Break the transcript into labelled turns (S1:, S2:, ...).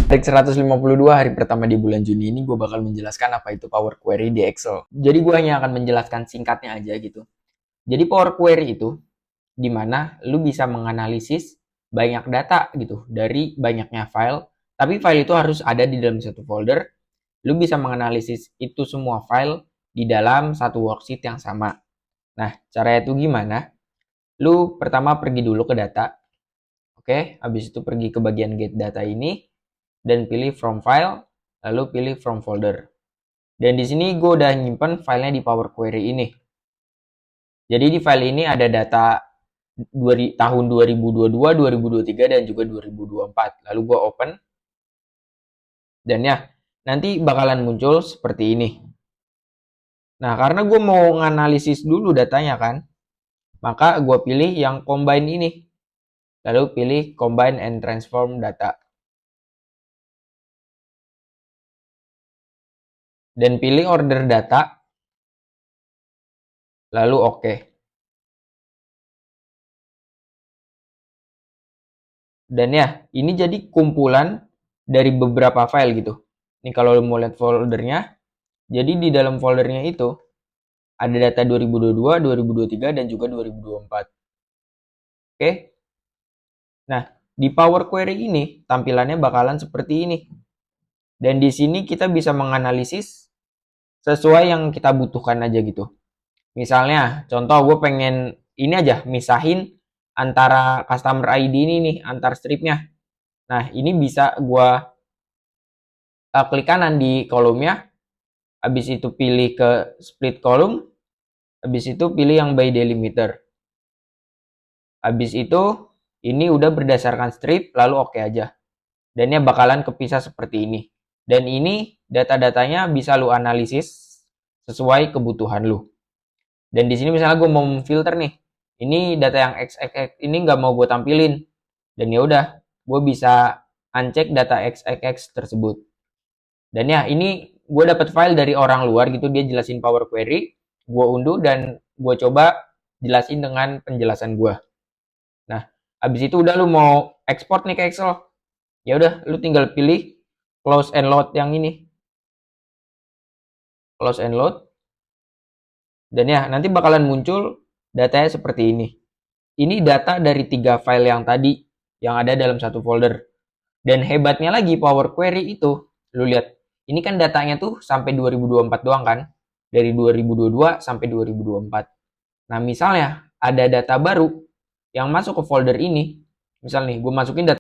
S1: Trik 152 hari pertama di bulan Juni ini gue bakal menjelaskan apa itu Power Query di Excel. Jadi gue hanya akan menjelaskan singkatnya aja gitu. Jadi Power Query itu dimana lu bisa menganalisis banyak data gitu dari banyaknya file. Tapi file itu harus ada di dalam satu folder. Lu bisa menganalisis itu semua file di dalam satu worksheet yang sama. Nah, caranya itu gimana? Lu pertama pergi dulu ke data. Oke, habis itu pergi ke bagian get data ini dan pilih from file, lalu pilih from folder. Dan di sini gue udah nyimpen filenya di Power Query ini. Jadi di file ini ada data tahun 2022, 2023, dan juga 2024. Lalu gue open. Dan ya, nanti bakalan muncul seperti ini. Nah, karena gue mau nganalisis dulu datanya kan, maka gue pilih yang combine ini. Lalu pilih combine and transform data. Dan pilih order data, lalu oke. Dan ya, ini jadi kumpulan dari beberapa file gitu. Ini kalau lo mau lihat foldernya, jadi di dalam foldernya itu ada data 2022, 2023, dan juga 2024. Oke. Nah, di Power Query ini tampilannya bakalan seperti ini. Dan di sini kita bisa menganalisis sesuai yang kita butuhkan aja gitu. Misalnya, contoh gue pengen ini aja, misahin antara customer ID ini nih, antar stripnya. Nah, ini bisa gue klik kanan di kolomnya, habis itu pilih ke split column, habis itu pilih yang by delimiter. Habis itu ini udah berdasarkan strip, lalu oke aja. Dan ya bakalan kepisah seperti ini. Dan ini data-datanya bisa lu analisis sesuai kebutuhan lu. Dan di sini misalnya gue mau filter nih, ini data yang XXX ini nggak mau gue tampilin. Dan ya udah, gue bisa uncheck data XXX tersebut. Dan ya ini gue dapat file dari orang luar gitu, dia jelasin Power Query, gue unduh dan gue coba jelasin dengan penjelasan gue. Nah, habis itu udah lu mau export nih ke Excel, ya udah lu tinggal pilih close and load yang ini, close and load, dan ya nanti bakalan muncul datanya seperti ini. Ini data dari 3 file yang tadi yang ada dalam satu folder. Dan hebatnya lagi Power Query itu, lu lihat, ini kan datanya tuh sampai 2024 doang kan, dari 2022 sampai 2024. Nah misalnya ada data baru yang masuk ke folder ini, misal nih gue masukin data